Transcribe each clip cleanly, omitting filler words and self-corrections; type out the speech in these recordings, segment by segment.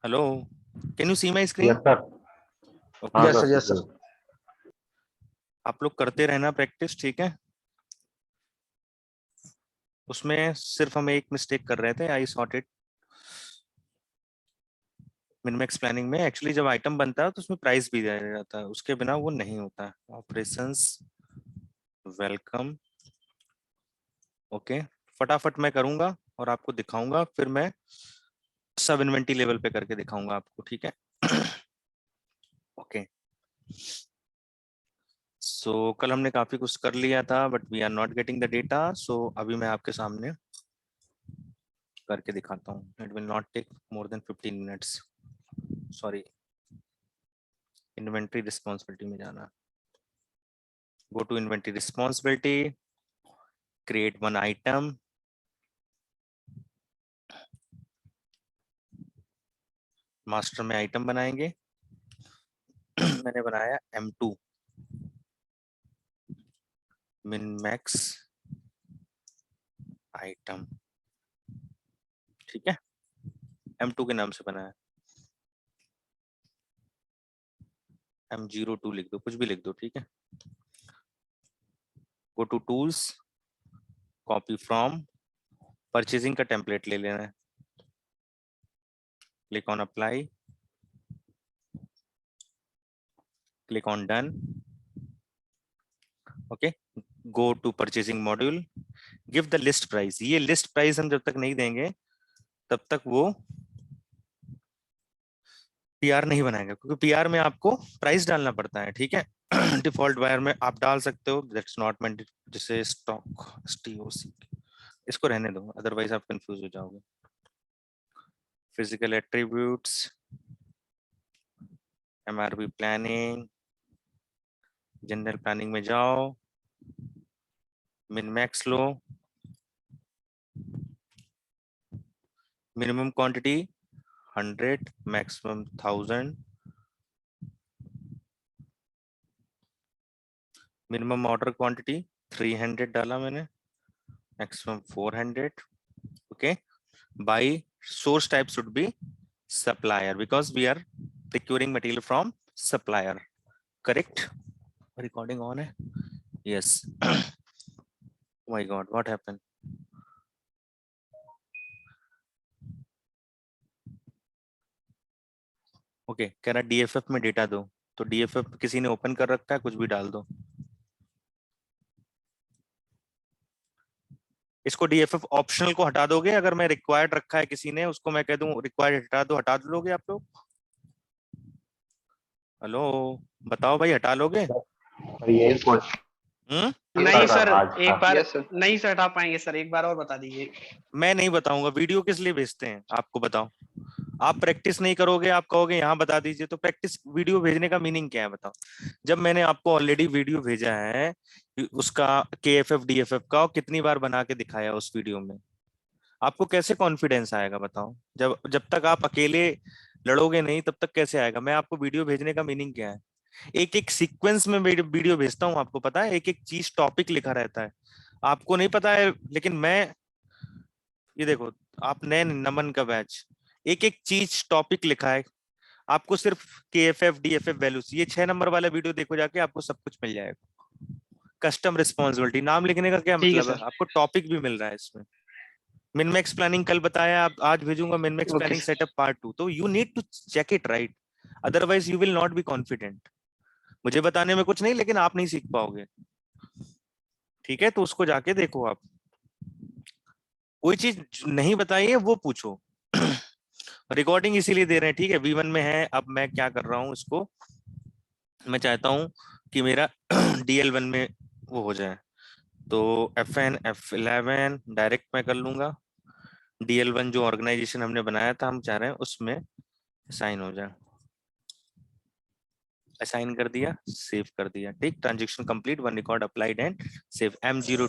Hello, can you see my yes screen? Sir. हाँ yes sir, sir, yes sir. आप लोग करते रहना प्रैक्टिस, ठीक है? उसमें सिर्फ हम एक मिस्टेक कर रहे थे, आई सॉट इट। मिनमैक्स प्लानिंग में एक्चुअली जब आइटम बनता है तो उसमें प्राइस भी दिया जाता है, उसके बिना वो नहीं होता है। Operations, welcome. ओके, फटाफट मैं करूंगा और आपको दिखाऊंगा, फिर मैं सब इन्वेंटरी लेवल पे करके दिखाऊंगा आपको, ठीक है? ओके, सो कल हमने काफी कुछ कर लिया था, but we are not getting the data. So अभी मैं आपके सामने करके दिखाता हूँ। It will not take more than 15 minutes. Sorry, inventory responsibility में जाना। Go to inventory responsibility, create one item. Master में आइटम बनाएंगे। मैंने बनाया M2 मिन मैक्स आइटम, ठीक है? M2 के नाम से बनाया। M02 लिख दो, कुछ भी लिख दो, ठीक है? Go to tools, copy from, purchasing का टेम्पलेट ले लेना है। Click on apply, click on done. Okay, go to purchasing module, give the list price. ये लिस्ट प्राइस हम जब तक नहीं देंगे तब तक वो पीआर नहीं बनाएगा, क्योंकि पीआर में आपको प्राइस डालना पड़ता है, ठीक है? डिफॉल्ट वायर में आप डाल सकते हो, दैट्स नॉट मेंट, जैसे स्टॉक STOC। इसको रहने दो, अदरवाइज आप कंफ्यूज हो जाओगे। Physical attributes, MRP planning, general planning में जाओ, मिन मैक्स लो, minimum quantity 100, maximum 1000, minimum order quantity 300 डाला मैंने, maximum 400। Okay, buy source type should be supplier because we are procuring material from supplier, correct? Recording on है? Yes. Oh my god, what happened? Okay, कह रहा DFF में data दो, तो DFF किसी ने ओपन कर रखा है, कुछ भी डाल दो। इसको DFF ऑप्शनल को हटा दोगे? अगर मैं रिक्वायर्ड रखा है किसी ने, उसको मैं कह दूं रिक्वायर्ड हटा दोगे आप लोग? हेलो, बताओ भाई, हटा लोगे? ये नहीं सर, सर, आज एक बार यस सर। नहीं सर हटा पाएंगे सर, एक बार और बता दीजिए। मैं नहीं बताऊंगा, वीडियो किस लिए भेजते हैं आपको, बताओ? आप प्रैक्टिस नहीं करोगे, आप कहोगे यहाँ बता दीजिए, तो प्रैक्टिस वीडियो भेजने का मीनिंग क्या है, बताओ? जब मैंने आपको ऑलरेडी वीडियो भेजा है उसका, KFF DFF का, और कितनी बार बना के दिखाया उस वीडियो में, आपको कैसे कॉन्फिडेंस आएगा, बताओ? जब जब तक आप अकेले लड़ोगे नहीं, तब तक कैसे आएगा? मैं आपको वीडियो भेजने का मीनिंग क्या है? एक एक सीक्वेंस में वीडियो भेजता हूँ, आपको पता है, एक एक चीज टॉपिक लिखा रहता है, आपको नहीं पता है, लेकिन मैं, ये देखो, आप नए नमन का बैच, एक एक चीज टॉपिक लिखा है, आपको सिर्फ KFF DFF वैल्यूज, ये 6 नंबर वाला वीडियो देखो जाके, आपको सब कुछ मिल जाएगा। कस्टम रिस्पॉन्सिबिलिटी, नाम लिखने का क्या ठीक है मतलब है? सर। आपको टॉपिक भी मिल रहा है इसमें। मिनमैक्स प्लानिंग कल बताया, आप आज भेजूंगा min max okay planning sir. Setup part 2, तो you need to check it right, otherwise you will not be confident. मुझे बताने में कुछ नहीं, लेकिन आप नहीं सीख पाओगे, ठीक है? तो उसको जाके देखो आप, कोई चीज नहीं बताई है वो पूछो। रिकॉर्डिंग इसीलिए दे रहे हैं, ठीक है? V1 में है। अब मैं क्या कर रहा हूँ, इसको मैं चाहता हूं कि मेरा DL1 में वो हो जाए, तो FN F11 डायरेक्ट मैं कर लूंगा। DL1 जो ऑर्गेनाइजेशन हमने बनाया था, हम चाह रहे हैं उसमें साइन हो जाए। असाइन कर दिया, सेव कर दिया, ठीक? Transaction complete, one record applied and save. M02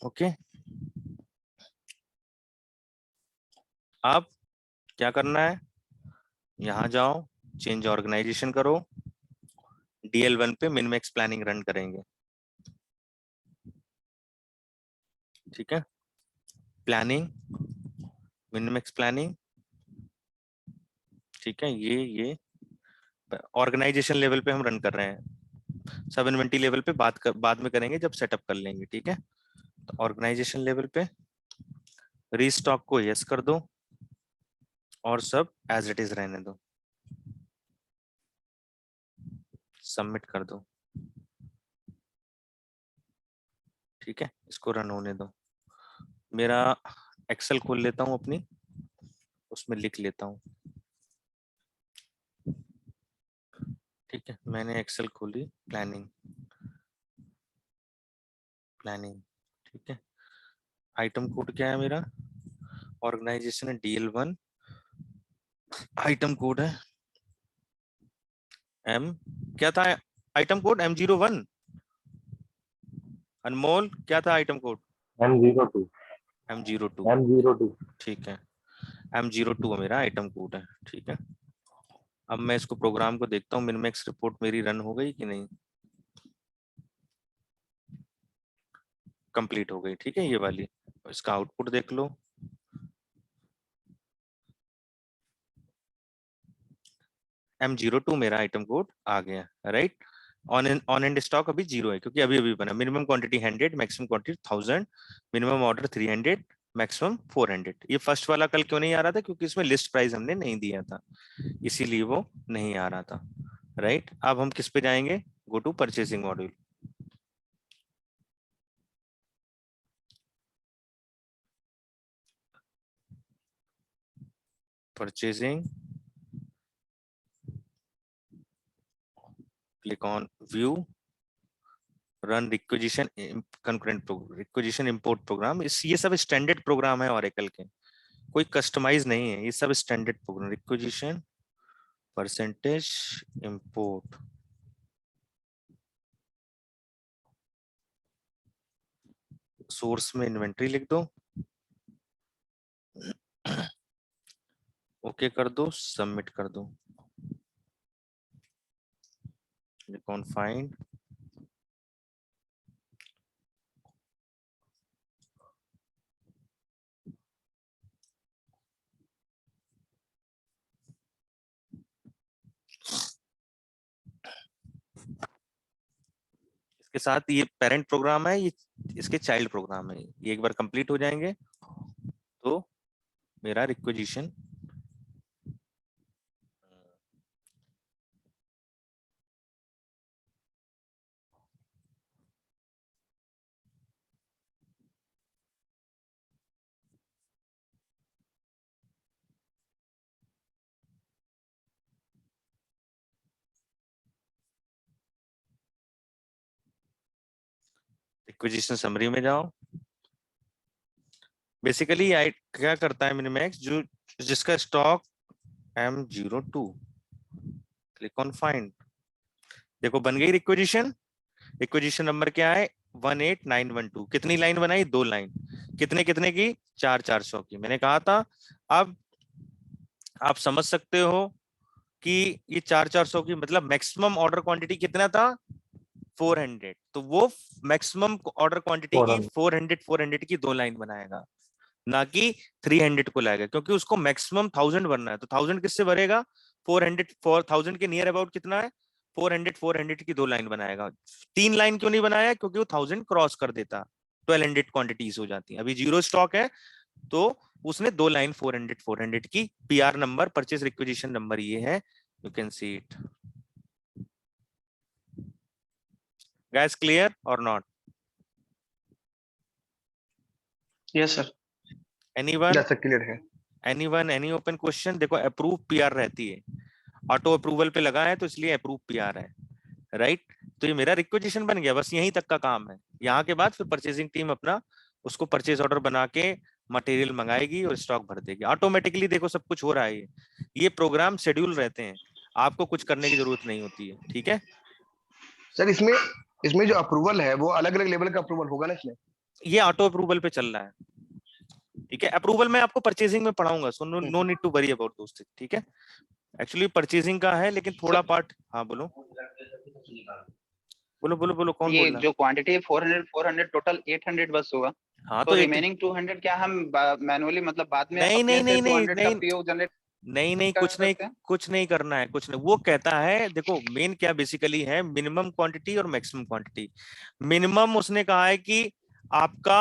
okay. अब क्या करना है, यहां जाओ, चेंज ऑर्गेनाइजेशन करो, DL1 पे मिनमैक्स प्लानिंग रन करेंगे। ठीक है, प्लानिंग, मिनिमैक्स प्लानिंग, ठीक है, ये ऑर्गेनाइजेशन लेवल पे हम रन कर रहे हैं, सब इन्वेंटरी लेवल पे बाद में करेंगे जब सेटअप कर लेंगे। ठीक है, तो ऑर्गेनाइजेशन लेवल पे रीस्टॉक को यस कर दो और सब एज इट इज रहने दो, सबमिट कर दो। ठीक है, इसको रन होने दो। मेरा एक्सेल खोल लेता हूँ अपनी, उसमें लिख लेता हूँ। ठीक है, मैंने एक्सेल खोली, प्लानिंग, ठीक है, आइटम कोड क्या है मेरा, ऑर्गेनाइजेशन है DL1, आइटम कोड है M, क्या था आइटम कोड M01, अनमोल क्या था item code M02 M02, M02 ठीक है, M02 मेरा आइटम कोड है। ठीक है, अब मैं इसको प्रोग्राम को देखता हूँ, मिनमैक्स रिपोर्ट मेरी रन हो गई कि नहीं, कंप्लीट हो गई। ठीक है, ये वाली, इसका आउटपुट देख लो, M02 मेरा आइटम कोड आ गया, राइट। ऑन एंड स्टॉक अभी 0 है क्योंकि अभी अभी बना। Minimum quantity 100, maximum quantity 1000, minimum order 300, maximum 400। ये फर्स्ट वाला कल क्यों नहीं आ रहा था, क्योंकि इसमें लिस्ट प्राइस हमने नहीं दिया था, इसीलिए वो नहीं आ रहा था, राइट। अब हम किस पे जाएंगे, go to purchasing module. Purchasing, click on view, run requisition concurrent requisition import program. ये सब स्टैंडर्ड प्रोग्राम है ऑरेकल के, कोई कस्टमाइज नहीं है, ये सब standard program. Requisition percentage import, source में इन्वेंट्री लिख दो, ओके कर दो, सबमिट कर दो। क्लिक ऑन फाइंड, इसके साथ ये पेरेंट प्रोग्राम है, ये इसके चाइल्ड प्रोग्राम है, ये एक बार कंप्लीट हो जाएंगे तो मेरा रिक्वेजिशन रिक्वेजिशन समरी में जाओ। बेसिकली क्या करता है मिनिमैक्स, जो जिसका stock M02, click on find, देखो बन गई रिक्वेजिशन। रिक्वेजिशन नंबर क्या है 18912, कितनी लाइन बनाई, 2 लाइन, कितने कितने की, 400 की, मैंने कहा था। अब आप समझ सकते हो कि ये 400 की मतलब मैक्सिमम ऑर्डर क्वांटिटी कितना था 400, तो वो मैक्सिमम ऑर्डर क्वांटिटी की 400 की 2 लाइन बनाएगा, ना कि 300 को लाएगा, क्योंकि उसको मैक्सिमम 1000 भरना है। तो 1000 किससे भरेगा, 400, 4000 के नियर अबाउट कितना है, 400 की 2 लाइन बनाएगा। 3 लाइन क्यों नहीं बनाया, क्योंकि वो 1000 क्रॉस कर देता, 1200 क्वांटिटीज हो जाती। अभी 0 स्टॉक है तो उसने 2 लाइन 400 की, PR number, purchase requisition number ये है, you can see it. Guys clear और नॉट? Yes sir. एनीवन, जैसा क्लियर है। Anyone, any open question? देखो अप्रूव PR रहती है, ऑटो अप्रूवल पे लगा है तो इसलिए अप्रूव PR है, राइट। तो ये मेरा रिक्वेजिशन बन गया, बस यहीं तक का काम है। यहाँ के बाद फिर परचेसिंग टीम अपना उसको परचेज ऑर्डर बना के मटेरियल मंगाएगी और स्टॉक भर देगी ऑटोमेटिकली। देखो सब कुछ हो रहा है, ये प्रोग्राम शेड्यूल रहते हैं, आपको कुछ करने की जरूरत नहीं होती है। ठीक है, सर इसमें इसमें जो अप्रूवल है वो अलग अलग लेवल का अप्रूवल होगा ना इसमें? ये ऑटो अप्रूवल पे चल रहा है। ठीक है, अप्रूवल मैं आपको परचेसिंग में पढ़ाऊंगा, so no need to worry about those things. ठीक है, एक्चुअली परचेसिंग का है, लेकिन थोड़ा पार्ट, हाँ बोलो बोलो बोलो बोलो, कौन ये बोल रहा है? जो क्वांटिटी है 400 टोटल 800 बस होगा। हाँ तो तो 80 रिमेनिंग 200 क्या हम मैनुअली मतलब बाद में नहीं अपने नहीं से नहीं नहीं 200 का नहीं पीओ जनरेट नहीं नहीं कर कुछ नहीं, सकते हैं? कुछ नहीं करना है, कुछ नहीं। वो कहता है देखो मेन क्या बेसिकली है, मिनिमम क्वांटिटी और मैक्सिमम क्वांटिटी। मिनिमम उसने कहा है कि आपका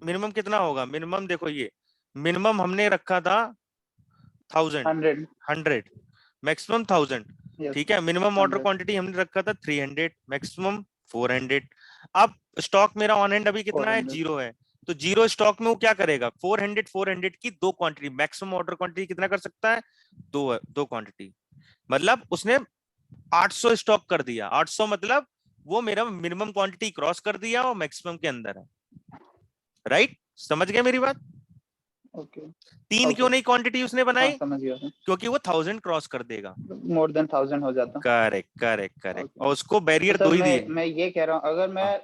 मिनिमम कितना होगा, मिनिमम देखो ये मिनिमम हमने रखा था 1000, 100। 100, मैक्सिमम 1000। यस। ठीक है, मिनिमम ऑर्डर 100। क्वांटिटी हमने रखा था 300, मैक्सिमम 400। अब स्टॉक मेरा ऑन हैंड अभी कितना है, 400। जीरो है। तो जीरो स्टॉक में वो क्या करेगा, 400 400 की दो क्वांटिटी, मैक्सिमम ऑर्डर क्वांटिटी कितना कर सकता है, दो, दो क्वांटिटी। मतलब उसने 800 स्टॉक कर दिया, 800 मतलब वो मेरा मिनिमम क्वांटिटी क्रॉस कर दिया और मैक्सिमम के अंदर है। राइट, समझ गए मेरी बात। ओके। तीन ओके। क्यों नहीं क्वांटिटी उसने हाँ बनाई, समझ गया सर। क्योंकि वो 1000 क्रॉस कर देगा। मोर देन 1000 हो जाता। Correct correct correct, okay. और उसको तो बैरियर सर दो ही दिए। मैं ये कह रहा हूँ अगर मैं।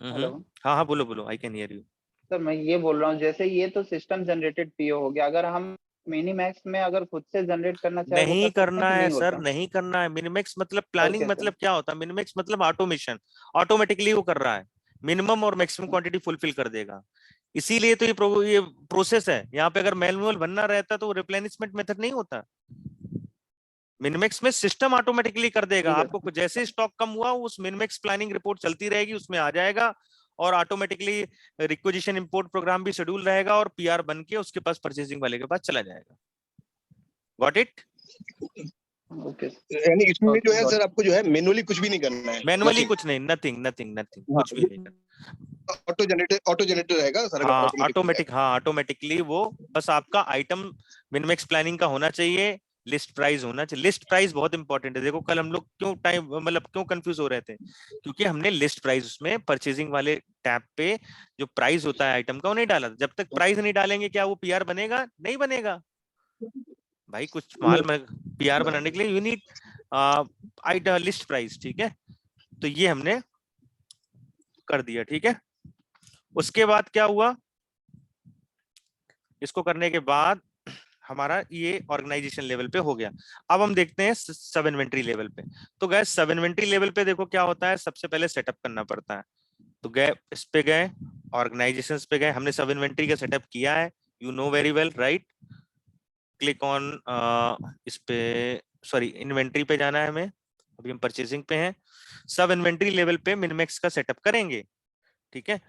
हाँ। हेलो। हाँ हाँ बोलो बोलो, I can hear you. Sir मैं ये बोल रहा हूँ जैसे ये तो सिस्टम जनरेटेड पीओ हो गया, अगर हम मिनीमैक्स में अगर खुद से जनरेट करना चाहे वो नहीं कर सकते करना हैं कि है नहीं सर, होता? नहीं करना है। मिनिमैक्स मतलब प्लानिंग, ओके सर। मतलब क्या होता है मिनिमैक्स मतलब ऑटोमेशन, ऑटोमेटिकली वो कर रहा है, मिनिमम और मैक्सिमम अच्छा। क्वांटिटी फुलफिल कर देगा। इसीलिए तो ये प्रोसेस है। यहाँ पे अगर मैनुअल बनना रहता तो रिप्लेनिशमेंट मेथड नहीं होता। मिनिमैक्स में सिस्टम ऑटोमेटिकली कर देगा, ठीक है आपको जैसे स्टॉक कम हुआ उस मिनिमैक्स प्लानिंग रिपोर्ट चलती रहेगी, उसमें आ जाएगा और ऑटोमेटिकली रिक्विजिशन इंपोर्ट प्रोग्राम भी शेड्यूल रहेगा और पीआर बन के उसके पास परचेसिंग वाले के पास चला जाएगा। Got it. ओके। यानी इसमें जो ओके है गॉट। सर आपको जो है मैनुअली कुछ भी नहीं करना है, मैनुअली नथिंग। कुछ नहीं, नथिंग नथिंग नथिंग, हाँ, कुछ भी नहीं करना। ऑटो जनरेटर रहेगा सारा, हाँ ऑटोमेटिक हो ऑटोमेटिक, जाएगा। हाँ ऑटोमेटिकली वो बस आपका आइटम मिनिमैक्स प्लानिंग का होना चाहिए, लिस्ट प्राइस होना चाहिए। लिस्ट प्राइस बहुत इंपॉर्टेंट है। देखो कल हम लोग क्यों टाइम मतलब क्यों कंफ्यूज हो रहे थे, क्योंकि हमने लिस्ट प्राइस उसमें परचेजिंग वाले टैब पे जो प्राइस होता है आइटम का वो नहीं डाला था। जब तक प्राइस नहीं डालेंगे क्या वो पीआर बनेगा, नहीं बनेगा भाई। कुछ माल पीआर बनाने के लिए you need item list price. ठीक है, तो ये हमने कर दिया। ठीक है, उसके बाद क्या हुआ, इसको करने के बाद हमारा ये ऑर्गेनाइजेशन लेवल पे हो गया। अब हम देखते हैं सब इन्वेंट्री लेवल पे। तो गए सब इन्वेंट्री लेवल पे, देखो क्या होता है, सबसे पहले सेटअप करना पड़ता है। तो गए इस पे गए, ऑर्गेनाइजेशन पे गए, हमने सब इन्वेंट्री का सेटअप किया है, you know very well right. Click on इस पे, सॉरी इन्वेंट्री पे जाना है हमें, अभी हम परचेसिंग पे हैं। सब इन्वेंट्री लेवल पे मिनिमैक्स का सेटअप करेंगे। ठीक है,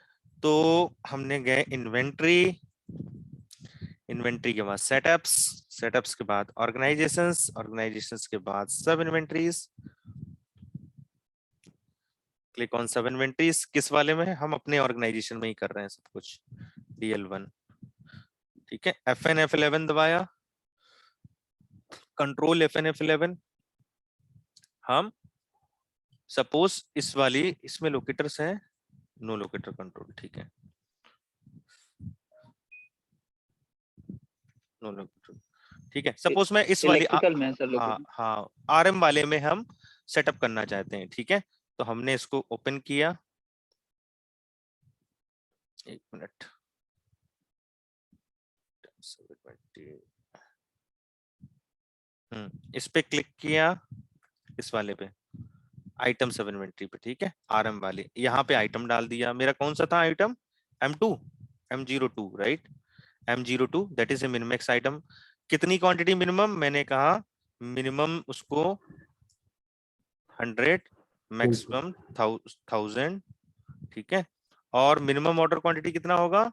तो हमने गए इन्वेंट्री, इन्वेंट्री के बाद सेटअप्स, सेटअप्स के बाद ऑर्गेनाइजेशंस, ऑर्गेनाइजेशंस के बाद सब इन्वेंट्रीज। क्लिक ऑन सब इन्वेंट्रीज, किस वाले में है, हम अपने ऑर्गेनाइजेशन में ही कर रहे हैं सब कुछ, DL1। ठीक है, FN F11 दबाया, कंट्रोल FN F11। हम सपोज इस वाली, इसमें लोकेटर्स हैं, नो लोकेटर कंट्रोल। ठीक है, नो लोकेटर। ठीक है, सपोज मैं इस वाली इलेक्ट्रिकल में है सर हाँ लोकेशन। हाँ RM वाले में हम सेटअप करना चाहते हैं। ठीक है, तो हमने इसको ओपन किया, एक मिनट, 720, इस पे क्लिक किया, इस वाले पे आइटम सब इन्वेंट्री पे। ठीक है, RM वाले, यहाँ पे आइटम डाल दिया। मेरा कौन सा था item, M2, M02 right, M02 that is a minimax item. कितनी क्वांटिटी मिनिमम, मैंने कहा मिनिमम उसको 100, मैक्सिमम 1000। ठीक है, और मिनिमम ऑर्डर क्वांटिटी कितना होगा,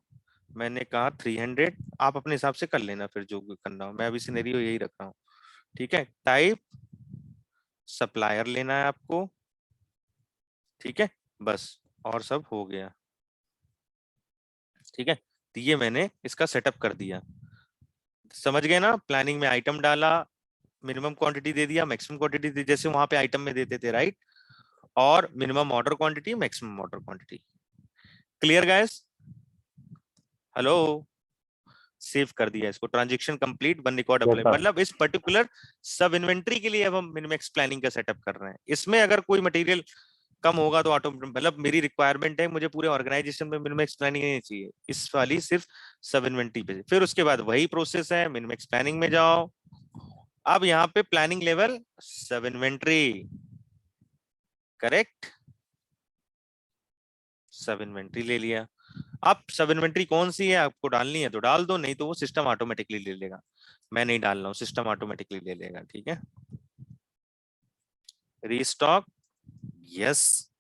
मैंने कहा 300। आप अपने हिसाब से कर लेना फिर जो करना हो, मैं अभी सिनेरियो यही रख रहा हूँ। ठीक है, टाइप सप्लायर लेना है आपको। ठीक है, बस, और सब हो गया। ठीक है, तो ये मैंने इसका सेटअप कर दिया। समझ गए ना, प्लानिंग में आइटम डाला, मिनिमम क्वांटिटी दे दिया, मैक्सिमम क्वांटिटी दे, जैसे वहां पे आइटम में देते थे राइट, और minimum order quantity, maximum order quantity. Clear guys, hello, save कर दिया इसको, transaction complete, one record apply. मतलब इस पर्टिकुलर सब इन्वेंट्री के लिए अब हम मिनिमैक्स प्लानिंग का सेटअप कर रहे हैं। इसमें अगर कोई मटेरियल कम होगा तो ऑटो, मतलब मेरी रिक्वायरमेंट है, मुझे पूरे ऑर्गेनाइजेशन में मिनिमैक्स प्लानिंग नहीं चाहिए, इस वाली सिर्फ सब इन्वेंट्री पे। फिर उसके बाद वही प्रोसेस है, मिनिमैक्स प्लानिंग में जाओ। अब यहाँ पे प्लानिंग लेवल सब इन्वेंट्री, करेक्ट, सब इन्वेंट्री ले लिया। आप सब इन्वेंट्री कौन सी है आपको डालनी है तो डाल दो, नहीं तो वो सिस्टम ऑटोमेटिकली ले लेगा। मैं नहीं डाल रहा हूँ, सिस्टम ऑटोमेटिकली ले लेगा। ठीक है, रीस्टॉक, यस,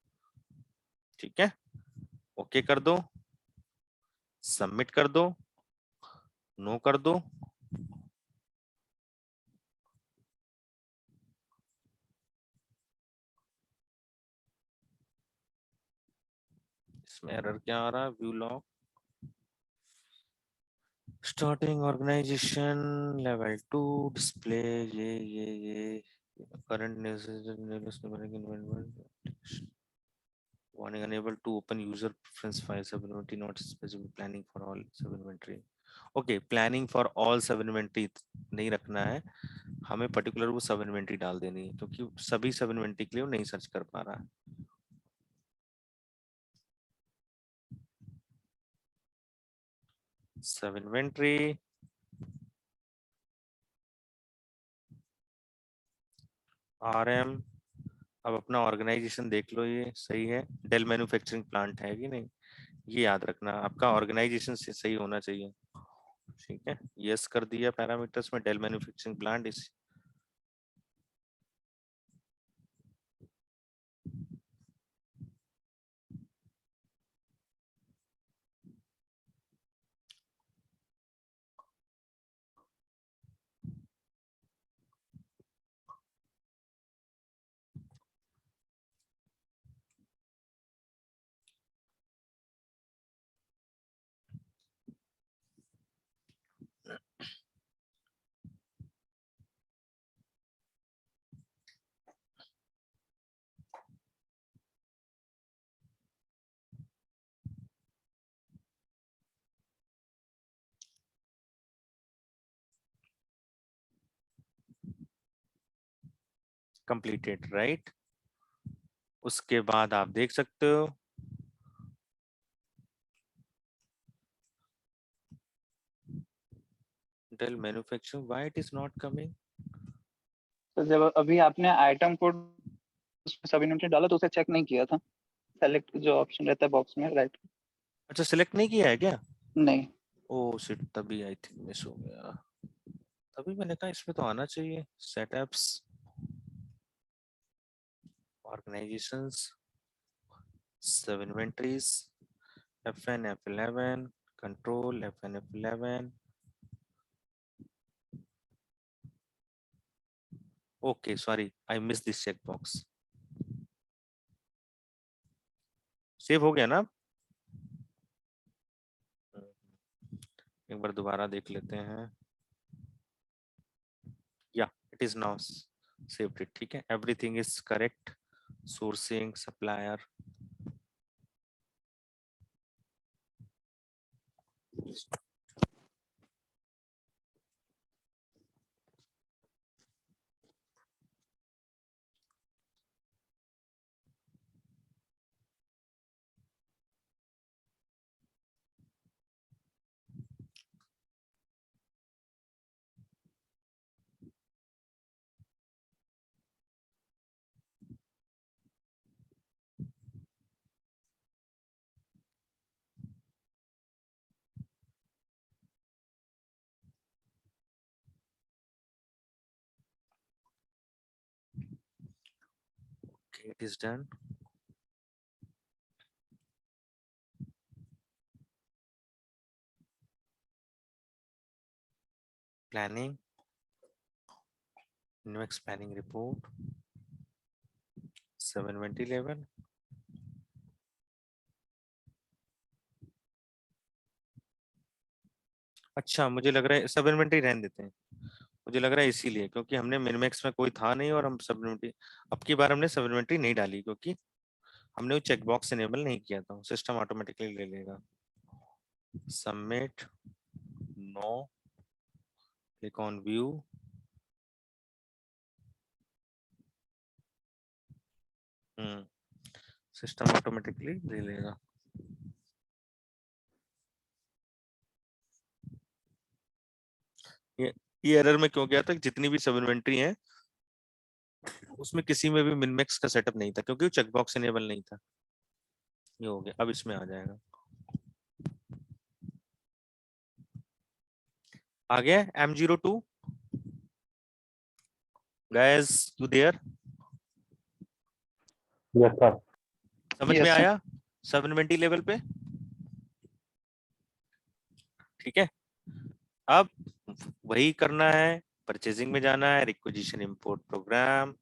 ठीक है, ओके कर दो, सबमिट कर दो, नो कर दो। इसमें एरर क्या आ रहा है? View log, starting organization level 2 display, ये current warning unable to open user preference file sub inventory not specific planning for all sub inventory। Okay, planning for all सब इन्वेंट्री नहीं रखना है हमें, पर्टिकुलर वो सब इन्वेंट्री डाल देनी है क्योंकि सभी सब इन्वेंट्री के लिए वो नहीं सर्च कर पा रहा है। सब इन्वेंट्री, आरएम, अब अपना ऑर्गेनाइजेशन देख लो, ये सही है, डेल मैन्युफैक्चरिंग प्लांट है कि नहीं, ये याद रखना, आपका ऑर्गेनाइजेशन से सही होना चाहिए। ठीक है, यस कर दिया पैरामीटर्स में, Dell manufacturing plant is completed, right. उसके बाद आप देख सकते हो Dell manufacturing, why it is not coming. तो जब अभी आपने आइटम कोड सब इन्वेंटरी डाला तो उसे चेक नहीं किया था, सेलेक्ट जो ऑप्शन रहता है बॉक्स में, राइट? अच्छा, सिलेक्ट नहीं किया है क्या? नहीं। ओ शिट, तभी आई थिंक मिस हो गया। तभी मैंने कहा इसमें तो आना चाहिए, सेटअप्स, ऑर्गेनाइजेशंस, सब inventories, FN F11, control FN F11। Okay sorry, I miss this check box. Save हो गया ना? एक बार दोबारा देख लेते हैं। या it is now saved it. ठीक है, everything is correct, sourcing, supplier. Okay, it is done. Planning, next planning report, 72011। अच्छा, मुझे लग रहा है सब इन्वेंटरी रहने देते हैं, मुझे लग रहा है इसीलिए, क्योंकि हमने मिनमैक्स में कोई था नहीं और हम सब इन्वेंटरी, अब की बार हमने सब इन्वेंटरी नहीं डाली क्योंकि हमने वो चेक बॉक्स इनेबल नहीं किया था, सिस्टम ऑटोमेटिकली ले लेगा। Submit, no, click on view, system automatically ले लेगा। ये एरर में क्यों गया था? जितनी भी सब इन्वेंटरी है उसमें किसी में भी मिनमैक्स का सेटअप नहीं था क्योंकि वो चेकबॉक्स इनेबल नहीं था। ये हो गया, अब इसमें आ जाएगा। आ गया M02 guys, you there? Yes sir. समझ में Yes, sir. आया 720 लेवल पे? ठीक है, अब वही करना है, परचेजिंग में जाना है, रिक्विजिशन इंपोर्ट प्रोग्राम,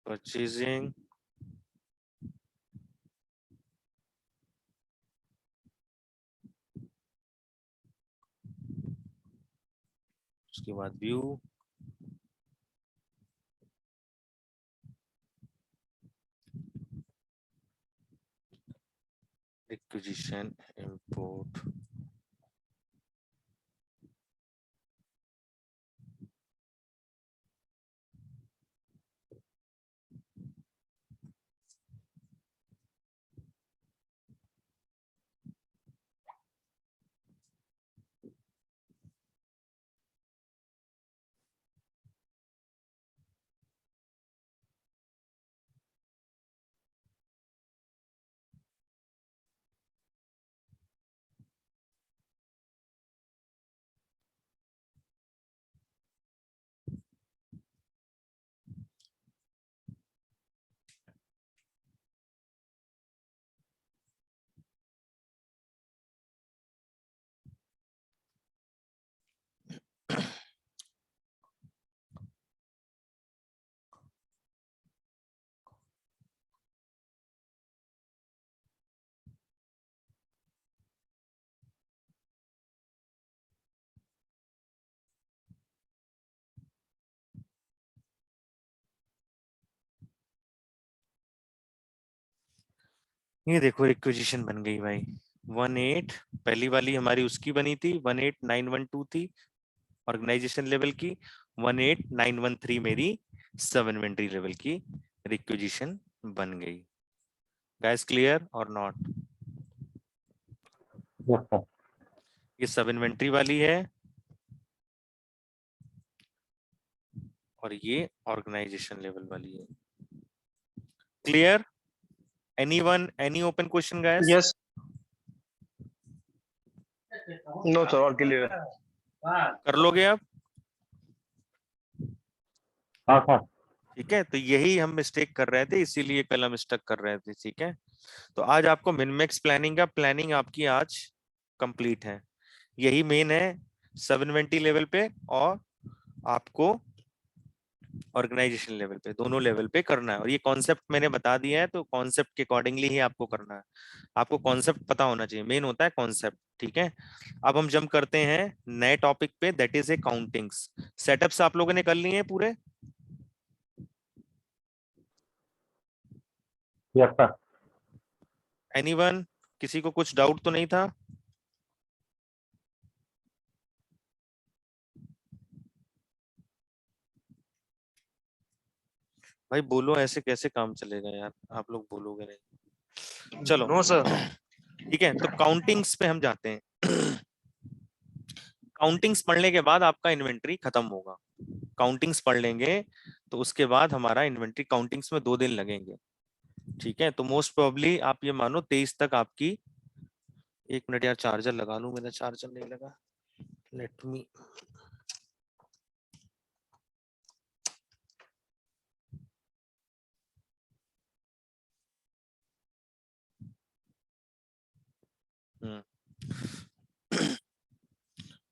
परचेजिंग, उसके बाद व्यू, रिक्विजिशन इंपोर्ट, ये देखो रिक्विजिशन बन गई भाई 18, पहली वाली हमारी उसकी बनी थी 18912 थी ऑर्गेनाइजेशन लेवल की, 18913 मेरी सब इन्वेंट्री लेवल की रिक्विजिशन बन गई। गाइस क्लियर और नॉट? Yes sir. ये सब इन्वेंट्री वाली है और ये ऑर्गेनाइजेशन लेवल वाली है। Clear? Anyone, any open question guys? Yes. No sir, और क्लियर है। कर लोगे आप? हाँ सर। ठीक है, तो यही हम मिस्टेक कर रहे थे, इसीलिए कल हम स्टक कर रहे थे। ठीक है, तो आज आपको मिनमैक्स प्लानिंग का प्लानिंग आपकी आज कंप्लीट है। यही मेन है 720 लेवल पे और आपको ऑर्गेनाइजेशन लेवल पे, दोनों लेवल पे करना है। और ये कॉन्सेप्ट मैंने बता दिया है, तो कॉन्सेप्ट के अकॉर्डिंगली ही आपको करना है। आपको कॉन्सेप्ट पता होना चाहिए, मेन होता है कॉन्सेप्ट। ठीक है, अब हम जंप करते हैं नए टॉपिक पे, that is a countings. Setups आप लोगों ने कर लिए हैं पूरे? Yes sir. एनीवन, किसी को कुछ डाउट तो नहीं था? भाई बोलो, ऐसे कैसे काम चलेगा यार, आप लोग बोलोगे नहीं। चलो नो सर। ठीक है, तो काउंटिंग्स पे हम जाते हैं। काउंटिंग्स पढ़ने के बाद आपका इन्वेंट्री खत्म होगा। काउंटिंग्स पढ़ लेंगे तो उसके बाद हमारा इन्वेंट्री, काउंटिंग्स में 2 दिन लगेंगे। ठीक है, तो मोस्ट प्रोबेबली आप ये मानो 23 तक आपकी, 1 मिनट यार चार्जर लगा लूं, मेरा चार्जर नहीं लगा, लेट मी।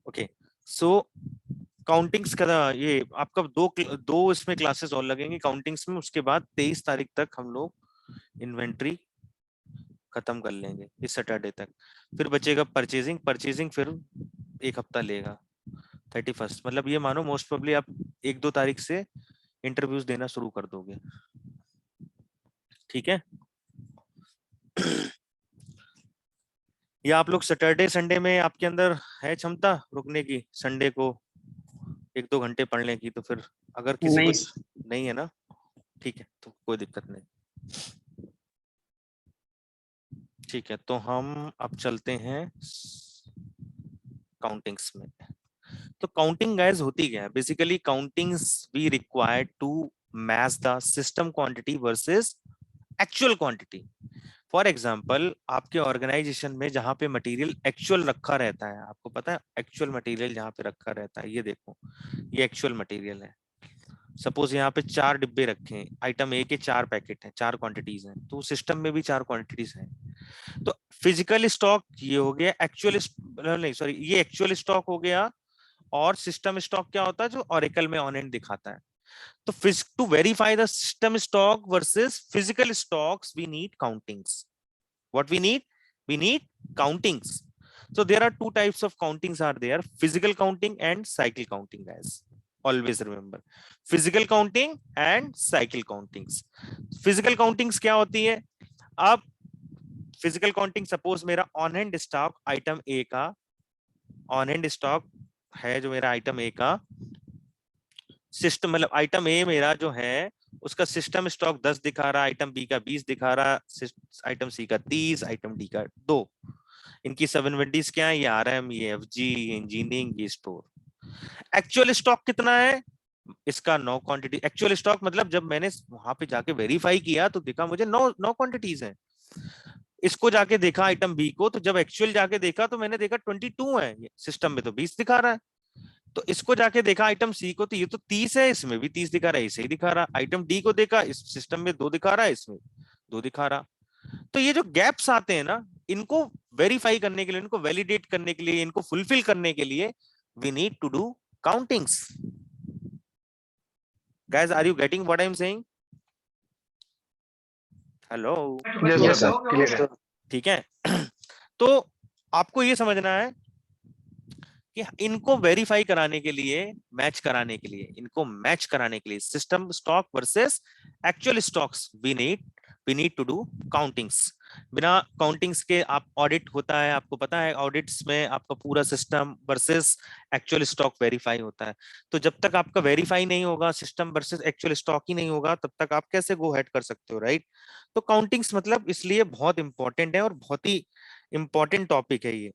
ओके, सो काउंटिंग्स का ये आपका दो इसमें क्लासेस और लगेंगी काउंटिंग्स में। उसके बाद 23 तारीख तक हम लोग इन्वेंट्री खत्म कर लेंगे, इस सैटरडे तक। फिर बचेगा परचेजिंग, परचेजिंग फिर 1 हफ्ता लेगा, 31, मतलब ये मानो मोस्ट प्रोबेबली आप 1-2 तारीख से इंटरव्यूज देना शुरू कर दोगे। ठीक है, या आप लोग सैटरडे संडे में आपके अंदर है क्षमता रुकने की, संडे को 1-2 घंटे पढ़ने की? तो फिर अगर किसी नहीं. को नहीं है ना, ठीक है, तो कोई दिक्कत नहीं। ठीक है, तो हम अब चलते हैं काउंटिंग्स में। तो काउंटिंग गाइस होती क्या है? Basically countings we required to match the system quantity versus actual quantity. For example, आपके ऑर्गेनाइजेशन में जहां पे मटेरियल एक्चुअल रखा रहता है, आपको पता है एक्चुअल मटेरियल जहां पे रखा रहता है, ये देखो ये एक्चुअल मटेरियल है। सपोज यहाँ पे 4 डिब्बे रखे हैं, आइटम ए के 4 पैकेट हैं, 4 क्वांटिटीज हैं, तो सिस्टम में भी 4 क्वांटिटीज हैं। तो फिजिकल स्टॉक ये हो गया, एक्चुअल नहीं सॉरी, ये एक्चुअल स्टॉक हो गया, और सिस्टम स्टॉक क्या होता है जो ओरेकल में ऑन एंड दिखाता है। तो to verify the system stock versus physical stocks we need countings. What we need? We need countings. So there are two types of countings are there: physical counting and cycle counting, guys. Always remember physical counting and cycle countings. Physical countings क्या होती है? अब physical counting suppose मेरा on hand stock item A का on hand stock है, जो मेरा item A का सिस्टम मतलब आइटम ए मेरा जो है उसका सिस्टम स्टॉक 10 दिखा रहा, आइटम बी का 20 दिखा रहा, आइटम सी का 30, आइटम डी का 2। इनकी सब इन्वेंटरीज क्या है? ये आरएम, ये एफजी, इंजीनियरिंग, ये स्टोर। एक्चुअल स्टॉक कितना है? इसका 9 क्वांटिटी। एक्चुअल स्टॉक मतलब जब मैंने वहां पे जाके वेरीफाई किया तो देखा मुझे 9 क्वांटिटीज है। इसको जाके देखा आइटम बी को, तो जब एक्चुअल जाके देखा तो मैंने देखा 22 है, सिस्टम में तो 20 दिखा रहा है। तो इसको जाके देखा आइटम सी को, तो ये तो 30 है, इसमें भी 30 दिखा रहा है, इसे ही दिखा रहा। आइटम डी को देखा, इस सिस्टम में 2 दिखा रहा है, इसमें 2 दिखा रहा। तो ये जो गैप्स आते हैं ना, इनको वेरीफाई करने के लिए, इनको वैलिडेट करने के लिए, इनको फुलफिल करने के लिए we need to do countings. Guys, are you getting what I am saying? Hello? Yes sir, clear है। ठीक है। तो आपको ये समझना है कि इनको वेरीफाई कराने के लिए, मैच कराने के लिए, इनको मैच कराने के लिए system stock versus actual stocks we need to do countings. बिना काउंटिंग्स के आप ऑडिट होता है, आपको पता है ऑडिट्स में आपका पूरा system versus actual stock verify होता है। तो जब तक आपका वेरीफाई नहीं होगा, सिस्टम वर्सेस एक्चुअल स्टॉक ही नहीं होगा, तब तक आप कैसे गो हेड कर सकते हो, राइट? तो काउंटिंग्स मतलब इसलिए बहुत इंपॉर्टेंट है और बहुत ही इंपॉर्टेंट टॉपिक है ये।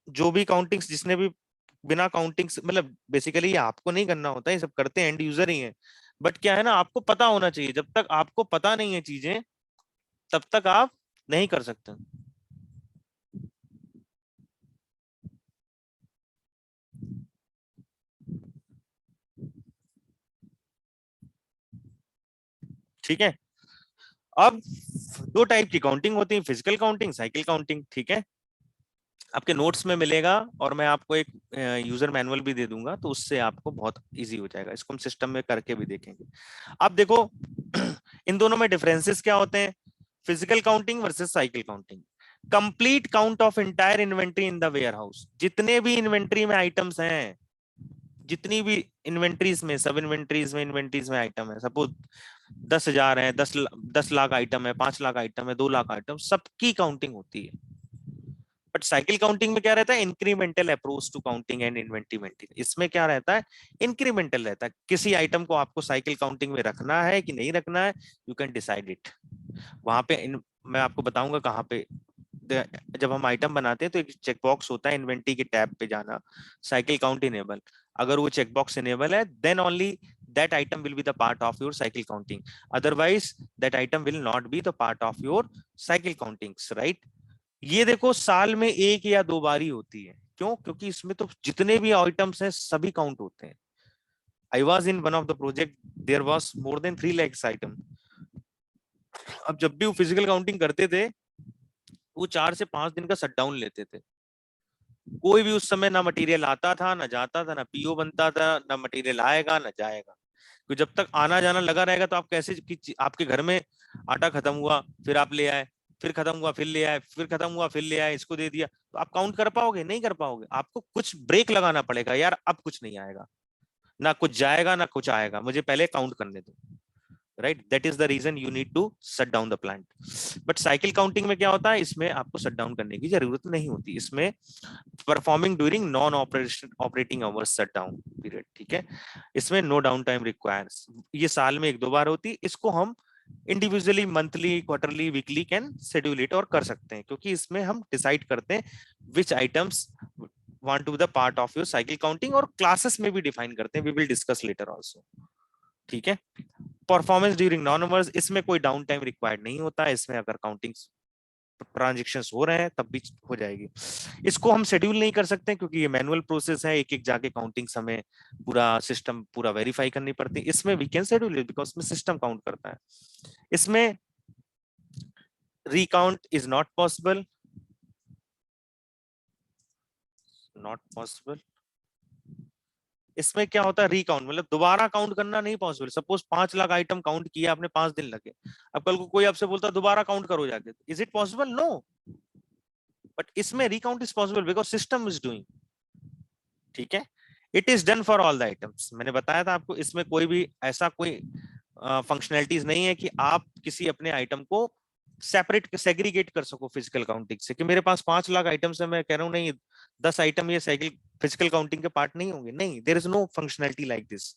जो भी काउंटिंग्स, जिसने भी बिना काउंटिंग्स, मतलब बेसिकली ये आपको नहीं करना होता है, ये सब करते हैं एंड यूजर ही है। बट क्या है ना, आपको पता होना चाहिए। जब तक आपको पता नहीं है चीजें, तब तक आप नहीं कर सकते। ठीक है। अब 2 टाइप की काउंटिंग होती है, फिजिकल काउंटिंग, साइकिल काउंटिंग। ठीक है, आपके नोट्स में मिलेगा, और मैं आपको एक यूजर मैनुअल भी दे दूंगा, तो उससे आपको बहुत इजी हो जाएगा। इसको हम सिस्टम में करके भी देखेंगे। अब देखो इन दोनों में डिफरेंसेस क्या होते हैं? Physical counting versus cycle counting. Complete count of entire inventory in the warehouse. जितने भी इन्वेंट्री में आइटम्स हैं, जितनी भी इन्वेंट्रीज में, सब इन्वेंट्रीज में आइटम है, सपोज 10,000 है, 10 लाख आइटम है, 5 लाख आइटम है, 2 लाख आइटम, सबकी काउंटिंग होती है। बट साइकिल काउंटिंग में क्या रहता है? Incremental approach to counting and inventory maintain. इसमें क्या रहता है? इंक्रीमेंटल रहता है। किसी आइटम को आपको साइकिल काउंटिंग में रखना है कि नहीं रखना है, यू कैन डिसाइड इट। वहां पे मैं आपको बताऊंगा कहाँ पे। जब हम आइटम बनाते हैं तो एक चेक बॉक्स होता है, इन्वेंट्री के टैब पे जाना, साइकिल काउंट इनेबल। अगर वो चेक बॉक्स इनेबल है, then only that item will be the part of your cycle counting, otherwise that item will not be the part of your cycle countings, right? ये देखो साल में 1 या 2 बार ही होती है। क्यों? क्योंकि इसमें तो जितने भी आइटम्स हैं सभी काउंट होते हैं। I was in one of the project, there was more than 3 lakhs item. अब जब भी वो फिजिकल काउंटिंग करते थे, वो 4 से 5 दिन का शटडाउन लेते थे। कोई भी उस समय ना मटेरियल आता था, ना जाता था, ना पीओ बनता था, ना मटेरियल आएगा ना जाएगा। तो जब तक आना जाना लगा रहेगा, तो आप कैसे कि आपके घर में आटा खत्म हुआ फिर आप ले आए, फिर खत्म हुआ फिर ले आए, फिर खत्म हुआ फिर ले आए, इसको दे दिया, तो आप काउंट कर पाओगे? नहीं कर पाओगे। आपको कुछ ब्रेक लगाना पड़ेगा, यार अब कुछ नहीं आएगा, ना कुछ जाएगा ना कुछ आएगा, मुझे पहले काउंट करने दो, right? That is the reason you need to shut down the plant. But cycle counting में क्या होता है? इसमें आपको शट डाउन करने की जरूरत नहीं होती। इसमें performing during non operating hours shut down period. ठीक है, इसमें नो डाउन टाइम रिक्वायर्स। ये साल में 1-2 बार होती है। इसको हम individually, monthly, quarterly, weekly can schedule it और कर सकते हैं, क्योंकि इसमें हम डिसाइड करते हैं which items want to be the part of your cycle counting, और क्लासेस में भी डिफाइन करते हैं। We will discuss later also. ठीक है। परफॉर्मेंस ड्यूरिंग नॉन अवर्स, इसमें कोई डाउन टाइम रिक्वायर्ड नहीं होता है, इसमें अगर काउंटिंग ट्रांजेक्शन्स हो रहे हैं तब भी हो जाएगी। इसको हम शेड्यूल नहीं कर सकते क्योंकि ये मैनुअल प्रोसेस है, एक एक जाके काउंटिंग हमें पूरा सिस्टम पूरा वेरीफाई करनी पड़ती है। इसमें we can schedule it because इसमें सिस्टम काउंट करता है। इसमें recount is not possible, not possible। इसमें क्या होता है रिकाउंट, मतलब दोबारा काउंट करना नहीं possible. Suppose 5 lakh item count किया आपने, 5 दिन लगे, अब कल को कोई आपसे बोलता दोबारा काउंट करो जाके, is it possible? No. But इसमें recount is possible because system is doing. ठीक है, it is done for all the items. मैंने बताया था आपको, इसमें कोई भी ऐसा कोई फंक्शनैलिटीज नहीं है कि आप किसी अपने आइटम को सेपरेट सेग्रीगेट कर सको फिजिकल काउंटिंग से, कि मेरे पास 5 लाख आइटम्स है, मैं कह रहा हूँ नहीं 10 आइटम ये फिजिकल काउंटिंग के पार्ट नहीं होंगे। नहीं, there is no functionality like this.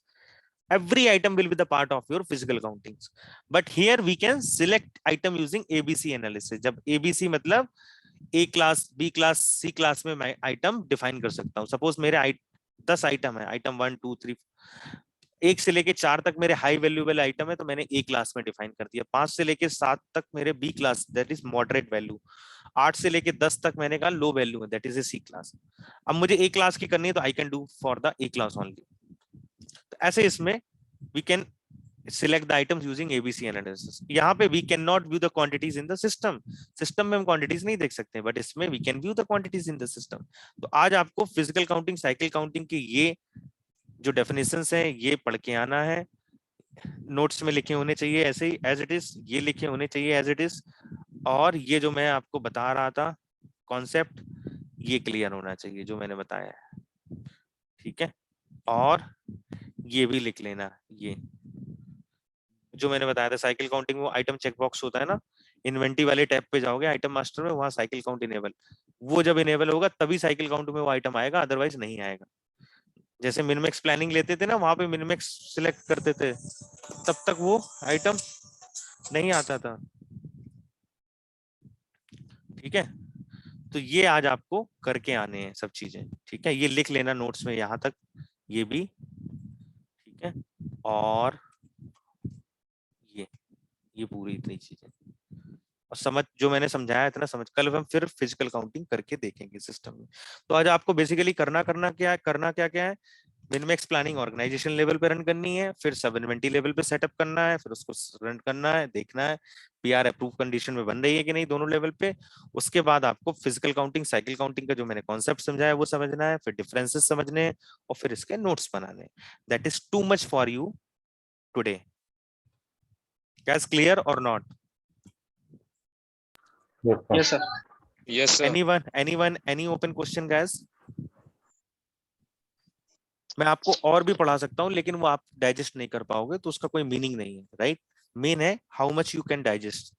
Every item will be the part of your physical countings, but here we can select item using ABC analysis। जब ABC मतलब A class, B class, C class में मैं item define कर सकता हूँ। Suppose मेरे 10 item है, item 1 2 3 1 से लेके 4 तक मेरे हाई वैल्यूएबल आइटम है, तो मैंने A क्लास में डिफाइन कर दिया। 5 से लेके 7 तक मेरे B class, that is moderate value. 8 से लेके 10 तक मैंने कहा लो वैल्यू है, that is a C class. अब मुझे A क्लास की करनी है तो I can do for the A class only. तो ऐसे इसमें we can select the items using ABC analysis। यहाँ पे we cannot view the quantities in the system। System में हम क्वांटिटीज नहीं देख सकते, बट इसमें we can view the quantities in the system। तो आज आपको फिजिकल काउंटिंग, साइकिल काउंटिंग की ये जो डेफिनेशंस हैं ये पढ़ के आना है। नोट्स में लिखे होने चाहिए ऐसे ही एज इट इज, ये लिखे होने चाहिए एज इट इज, और ये जो मैं आपको बता रहा था कॉन्सेप्ट, ये क्लियर होना चाहिए जो मैंने बताया है। ठीक है, और ये भी लिख लेना, ये जो मैंने बताया था साइकिल काउंटिंग, वो आइटम चेकबॉक्स होता है ना, इन्वेंटरी वाले टैब पे जाओगे आइटम मास्टर में, वहां साइकिल काउंट इनेबल, वो जब इनेबल होगा तभी साइकिल काउंट में वो आइटम आएगा, अदरवाइज नहीं आएगा। जैसे मिनमैक्स प्लानिंग लेते थे ना, वहां पे मिनमैक्स सिलेक्ट करते थे, तब तक वो आइटम नहीं आता था। ठीक है, तो ये आज आपको करके आने हैं सब चीजें। ठीक है, ये लिख लेना नोट्स में यहाँ तक, ये भी। ठीक है, और ये पूरी इतनी चीजें, और समझ जो मैंने समझाया इतना समझ, कल हम फिर फिजिकल काउंटिंग करके देखेंगे सिस्टम में। तो आज आपको बेसिकली करना क्या है, मिनमैक्स प्लानिंग ऑर्गेनाइजेशन लेवल पे रन करनी है, फिर सब इन्वेंटरी लेवल पे सेटअप करना है, फिर उसको रन करना है, देखना है पीआर अप्रूव कंडीशन में बन रही है कि नहीं दोनों लेवल पे। उसके बाद आपको फिजिकल काउंटिंग, साइकिल काउंटिंग का जो मैंने कॉन्सेप्ट समझाया वो समझना है, फिर डिफरेंसेस समझने हैं, और फिर इसके नोट्स बनाने। That is too much for you today. Guys, clear or not? Yes, sir. Yes, sir. Yes, sir. Any open question, guys? मैं आपको और भी पढ़ा सकता हूँ, लेकिन वो आप डाइजेस्ट नहीं कर पाओगे, तो उसका कोई मीनिंग नहीं है, राइट? मेन है how much you can digest.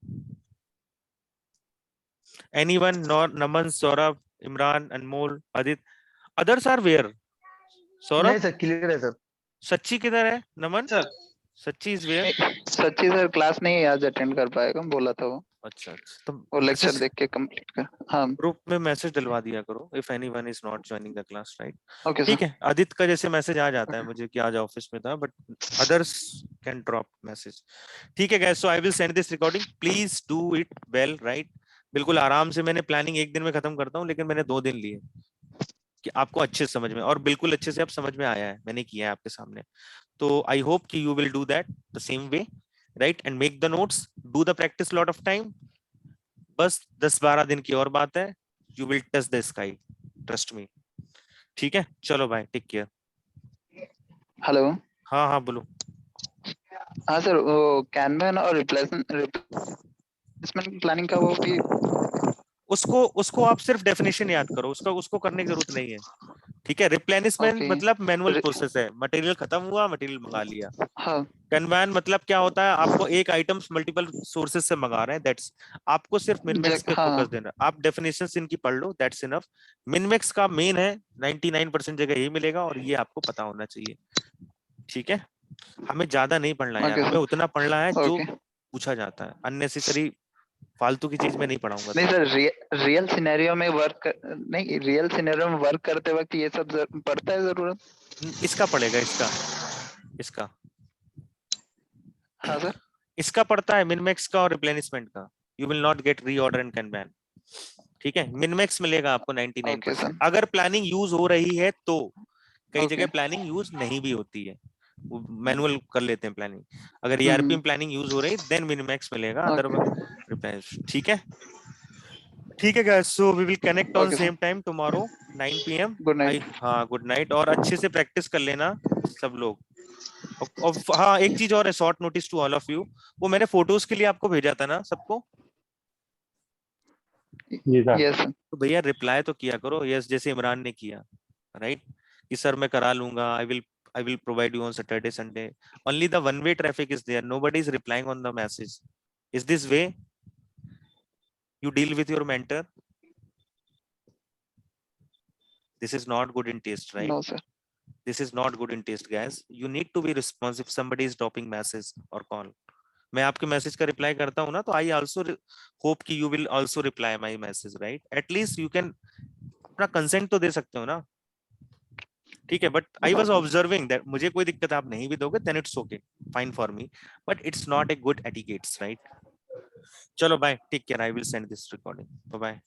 Anyone? Naman, Saurabh, Imran, Anmol, Adit. Others are where? नहीं Saurabh? सर, क्लियर है सर। सच्ची किधर है? नमन? सर सच्ची इज वेयर? सच्ची सर क्लास नहीं आज अटेंड कर पाएगा, बोला था वो अच्छा, तो वो लेक्चर मैसेज देख के कंप्लीट कर। हाँ ग्रुप में मैसेज डलवा दिया करो if anyone is not joining the class, right? Okay ठीक सर। है, आदित्य का जैसे मैसेज आ जाता है मुझे कि आज ऑफिस में था, but others can drop message. ठीक है guys, so I will send this recording, please do it well, right? बिल्कुल आराम से। मैंने प्लानिंग एक दिन में खत्म करता हूँ, लेकिन मैंने 2 दिन लिए कि आपको अच्छे से समझ में, और बिल्कुल अच्छे से आप समझ में आया है, मैंने किया है आपके सामने। तो आई होप कि you will do that the same way, right? And make the notes, do the practice lot of time. बस 10-12 दिन की और बात है, you will touch the sky, trust me. ठीक है, चलो भाई, टेक केयर। हेलो। हाँ हाँ बोलो। हाँ सर, वो कैनवन और रिप्लेसमेंट प्लानिंग का वो भी उसको आप सिर्फ डेफिनेशन याद करो, उसको करने की जरूरत नहीं है। ठीक है, रिप्लेनिशमेंट ओके। मतलब मैनुअल प्रोसेस है, मटेरियल खत्म हुआ, मटेरियल मंगा लिया। हाँ कैनवान मतलब क्या होता है, आपको एक आइटम्स मल्टीपल सोर्सेज से मंगा रहे हैं, दैट्स, आपको सिर्फ मिनमैक्स पे हाँ फोकस देना। आप डेफिनेशंस इनकी पढ़ लो, दैट्स इनफ। मिनमैक्स का मेन है, 99% जगह यही मिलेगा, और ये आपको पता होना चाहिए। ठीक है, हमें ज्यादा नहीं पढ़ना है यार, ओके हमें उतना पढ़ना है जो ओके। पूछा जाता है। अननेसेसरी फालतू की चीज में नहीं पढ़ाऊंगा। नहीं सर, रियल सिनेरियो में नहीं, रियल सिनेरियो में वर्क करते वक्त ये सब पड़ता है जरूरत। इसका पड़ेगा, इसका हाँ सर, इसका पड़ता है मिनमैक्स का और रिप्लेनिशमेंट का। You will not get reorder and kanban. ठीक है, मिनमैक्स मिलेगा आपको 99%। ओके सर, अगर प्लानिंग यूज हो रही है तो, कई ओके, जगह प्लानिंग यूज नहीं भी होती है, मैनुअल कर लेते हैं प्लानिंग। अगर ईआरपी में प्लानिंग यूज हो रही है देन मिनमैक्स मिलेगा, ओके, अदरवाइज ठीक है। ठीक है guys, so we will connect on okay sir, same time tomorrow 9 PM। Good night. हाँ गुड नाइट, और अच्छे से प्रैक्टिस कर लेना सब लोग। और हाँ एक चीज और है, short notice to all of you, वो मैंने फोटोज के लिए आपको भेजा था ना सबको, जी सर। यस सर, तो भैया रिप्लाई तो किया करो यस, जैसे इमरान ने किया, राइट, कि सर मैं करा लूंगा, I will provide you on Saturday Sunday. Only the one way traffic is there, nobody is replying on the message. Is this way you deal with your mentor? This is not good in taste, right? No sir, This is not good in taste, guys. You need to be responsive if somebody is dropping message or call. मैं आपके message का reply करता हूँ ना, तो I also hope कि you will also reply my message, right? At least you can अपना consent तो दे सकते हो ना। ठीक है, but I was observing that मुझे कोई दिक्कत आप नहीं भी दोगे then it's okay, fine for me, but it's not a good etiquettes, right? चलो bye, take care, I will send this recording, bye bye.